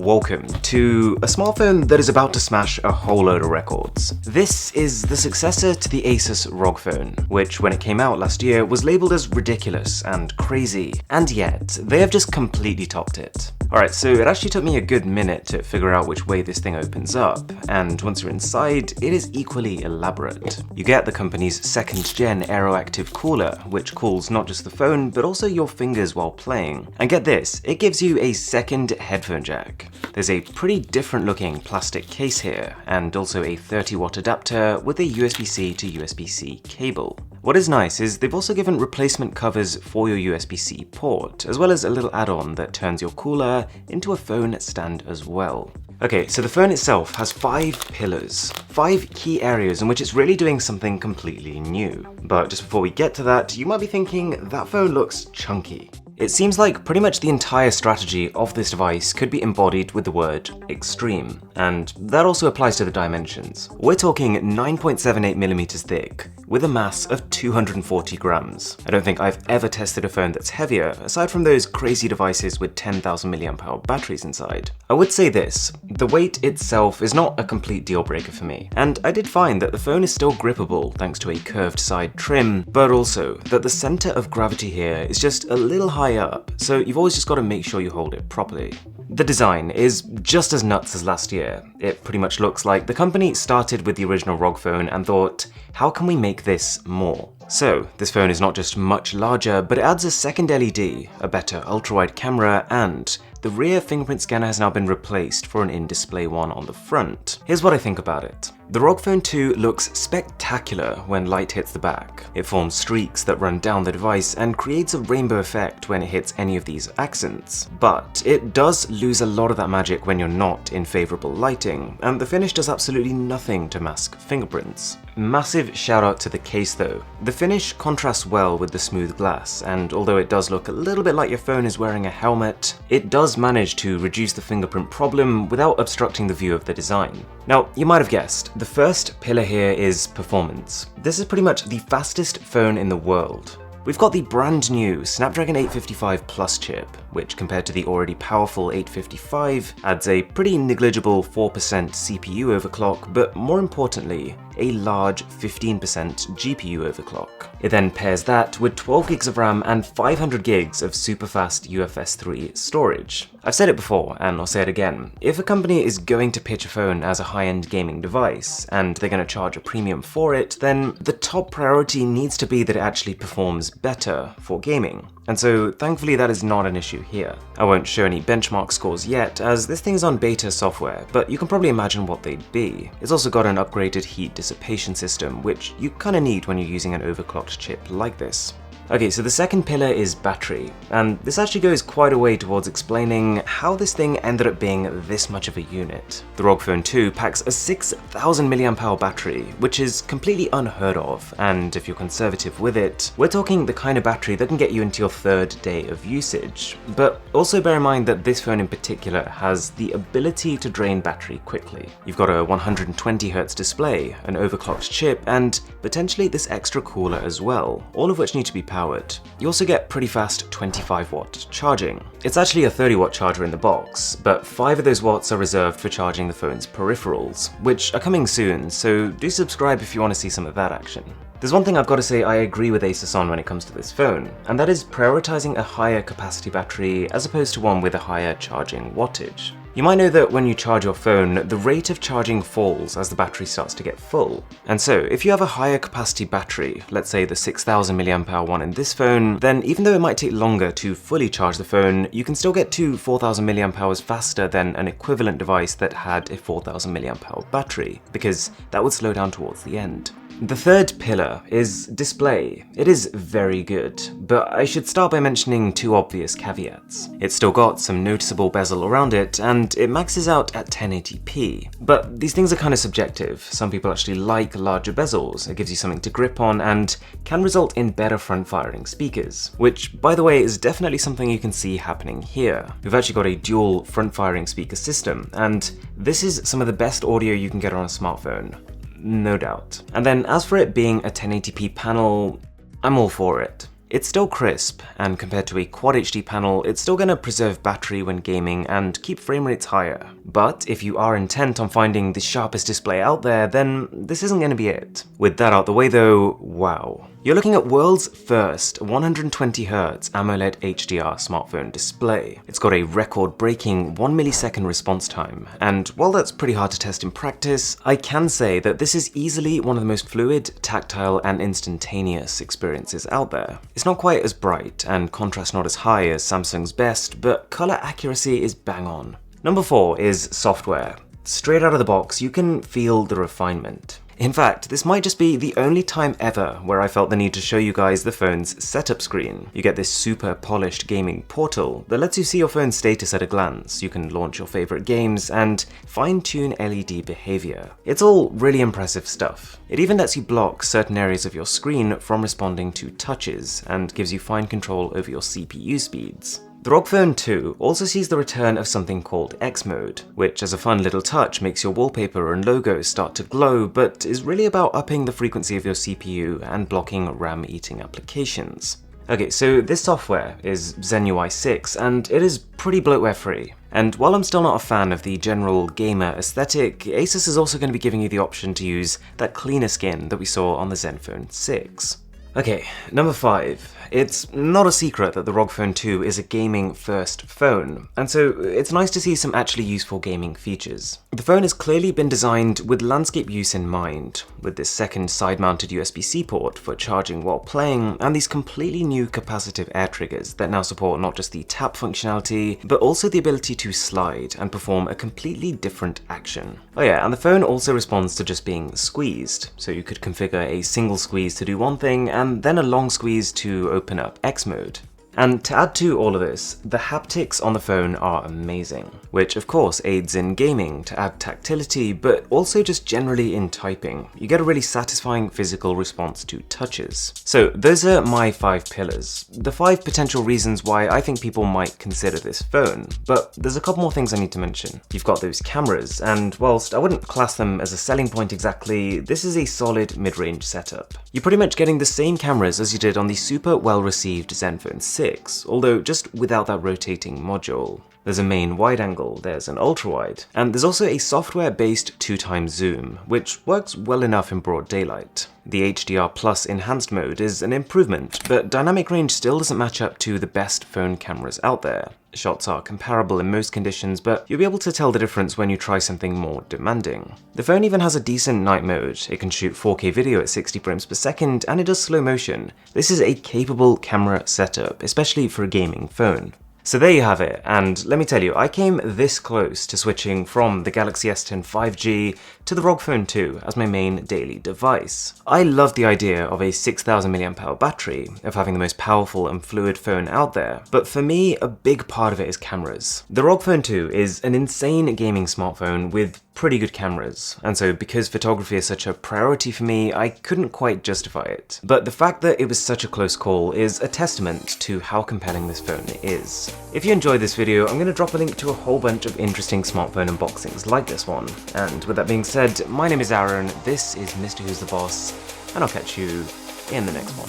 Welcome to a smartphone that is about to smash a whole load of records. This is the successor to the Asus ROG phone, which when it came out last year was labeled as ridiculous and crazy, and yet they have just completely topped it. Alright, so it actually took me a good minute to figure out which way this thing opens up, and once you're inside, it is equally elaborate. You get the company's 2nd gen aero-active cooler, which cools not just the phone, but also your fingers while playing. And get this, it gives you a second headphone jack. There's a pretty different looking plastic case here, and also a 30-watt adapter with a USB-C to USB-C cable. What is nice is they've also given replacement covers for your USB-C port, as well as a little add-on that turns your cooler into a phone stand as well. Okay, so the phone itself has 5 pillars, 5 key areas in which it's really doing something completely new. But just before we get to that, you might be thinking that phone looks chunky. It seems like pretty much the entire strategy of this device could be embodied with the word extreme, and that also applies to the dimensions. We're talking 9.78mm thick, with a mass of 240 grams. I don't think I've ever tested a phone that's heavier, aside from those crazy devices with 10,000 mAh batteries inside. I would say this, the weight itself is not a complete deal breaker for me, and I did find that the phone is still grippable thanks to a curved side trim, but also that the center of gravity here is just a little high up, so you've always just got to make sure you hold it properly. The design is just as nuts as last year. It pretty much looks like the company started with the original ROG phone and thought, how can we make this more? So, this phone is not just much larger, but it adds a second LED, a better ultra-wide camera, and the rear fingerprint scanner has now been replaced for an in-display one on the front. Here's what I think about it. The ROG Phone 2 looks spectacular when light hits the back. It forms streaks that run down the device and creates a rainbow effect when it hits any of these accents. But it does lose a lot of that magic when you're not in favorable lighting, and the finish does absolutely nothing to mask fingerprints. Massive shout out to the case though. The finish contrasts well with the smooth glass, and although it does look a little bit like your phone is wearing a helmet, it does manage to reduce the fingerprint problem without obstructing the view of the design. Now, you might have guessed, the first pillar here is performance. This is pretty much the fastest phone in the world. We've got the brand new Snapdragon 855 Plus chip, which compared to the already powerful 855 adds a pretty negligible 4% CPU overclock, but more importantly, a large 15% GPU overclock. It then pairs that with 12 gigs of RAM and 500 gigs of super fast UFS 3 storage. I've said it before, and I'll say it again. If a company is going to pitch a phone as a high-end gaming device, and they're going to charge a premium for it, then the top priority needs to be that it actually performs better for gaming. And so, thankfully, that is not an issue here. I won't show any benchmark scores yet, as this thing's on beta software, but you can probably imagine what they'd be. It's also got an upgraded heat dissipation system, which you kinda need when you're using an overclocked chip like this. Okay, so the second pillar is battery, and this actually goes quite a way towards explaining how this thing ended up being this much of a unit. The ROG Phone 2 packs a 6,000 mAh battery, which is completely unheard of, and if you're conservative with it, we're talking the kind of battery that can get you into your 3rd day of usage. But also bear in mind that this phone in particular has the ability to drain battery quickly. You've got a 120Hz display, an overclocked chip, and potentially this extra cooler as well, all of which need to be powered. You also get pretty fast 25-watt charging. It's actually a 30-watt charger in the box, but 5 of those watts are reserved for charging the phone's peripherals, which are coming soon, so do subscribe if you want to see some of that action. There's one thing I've got to say I agree with Asus on when it comes to this phone, and that is prioritizing a higher capacity battery as opposed to one with a higher charging wattage. You might know that when you charge your phone, the rate of charging falls as the battery starts to get full. And so, if you have a higher capacity battery, let's say the 6,000 mAh one in this phone, then even though it might take longer to fully charge the phone, you can still get to 4,000 mAh faster than an equivalent device that had a 4,000 mAh battery, because that would slow down towards the end. The third pillar is display. It is very good, but I should start by mentioning 2 obvious caveats. It's still got some noticeable bezel around it, and it maxes out at 1080p. But these things are kind of subjective. Some people actually like larger bezels, it gives you something to grip on, and can result in better front-firing speakers, which, by the way, is definitely something you can see happening here. We've actually got a dual front-firing speaker system, and this is some of the best audio you can get on a smartphone. No doubt. And then as for it being a 1080p panel, I'm all for it. It's still crisp, and compared to a Quad HD panel, it's still gonna preserve battery when gaming and keep frame rates higher. But if you are intent on finding the sharpest display out there, then this isn't gonna be it. With that out the way though, wow. You're looking at world's first 120Hz AMOLED HDR smartphone display. It's got a record-breaking 1 millisecond response time, and while that's pretty hard to test in practice, I can say that this is easily one of the most fluid, tactile, and instantaneous experiences out there. It's not quite as bright, and contrast not as high as Samsung's best, but color accuracy is bang on. Number 4 is software. Straight out of the box, you can feel the refinement. In fact, this might just be the only time ever where I felt the need to show you guys the phone's setup screen. You get this super polished gaming portal that lets you see your phone's status at a glance. You can launch your favorite games and fine-tune LED behavior. It's all really impressive stuff. It even lets you block certain areas of your screen from responding to touches and gives you fine control over your CPU speeds. The ROG Phone 2 also sees the return of something called X Mode, which as a fun little touch makes your wallpaper and logos start to glow, but is really about upping the frequency of your CPU and blocking RAM-eating applications. Okay, so this software is Zen UI 6, and it is pretty bloatware-free. And while I'm still not a fan of the general gamer aesthetic, Asus is also going to be giving you the option to use that cleaner skin that we saw on the Zenfone 6. Okay, number 5. It's not a secret that the ROG Phone 2 is a gaming-first phone, and so it's nice to see some actually useful gaming features. The phone has clearly been designed with landscape use in mind, with this second side-mounted USB-C port for charging while playing, and these completely new capacitive air triggers that now support not just the tap functionality, but also the ability to slide and perform a completely different action. Oh yeah, and the phone also responds to just being squeezed, so you could configure a single squeeze to do one thing, and then a long squeeze to open up X Mode. And to add to all of this, the haptics on the phone are amazing, which of course aids in gaming to add tactility, but also just generally in typing. You get a really satisfying physical response to touches. So those are my 5 pillars, the 5 potential reasons why I think people might consider this phone, but there's a couple more things I need to mention. You've got those cameras, and whilst I wouldn't class them as a selling point exactly, this is a solid mid-range setup. You're pretty much getting the same cameras as you did on the super well-received Zenfone 6, although just without that rotating module. There's a main wide angle, there's an ultra-wide, and there's also a software-based 2x zoom, which works well enough in broad daylight. The HDR Plus enhanced mode is an improvement, but dynamic range still doesn't match up to the best phone cameras out there. Shots are comparable in most conditions, but you'll be able to tell the difference when you try something more demanding. The phone even has a decent night mode. It can shoot 4K video at 60 frames per second, and it does slow motion. This is a capable camera setup, especially for a gaming phone. So there you have it, and let me tell you, I came this close to switching from the Galaxy S10 5G to the ROG Phone 2 as my main daily device. I love the idea of a 6000 mAh battery, of having the most powerful and fluid phone out there, but for me, a big part of it is cameras. The ROG Phone 2 is an insane gaming smartphone with pretty good cameras, and so because photography is such a priority for me, I couldn't quite justify it. But the fact that it was such a close call is a testament to how compelling this phone is. If you enjoyed this video, I'm going to drop a link to a whole bunch of interesting smartphone unboxings like this one. And with that being said, my name is Aaron, this is Mr. Who's the Boss, and I'll catch you in the next one.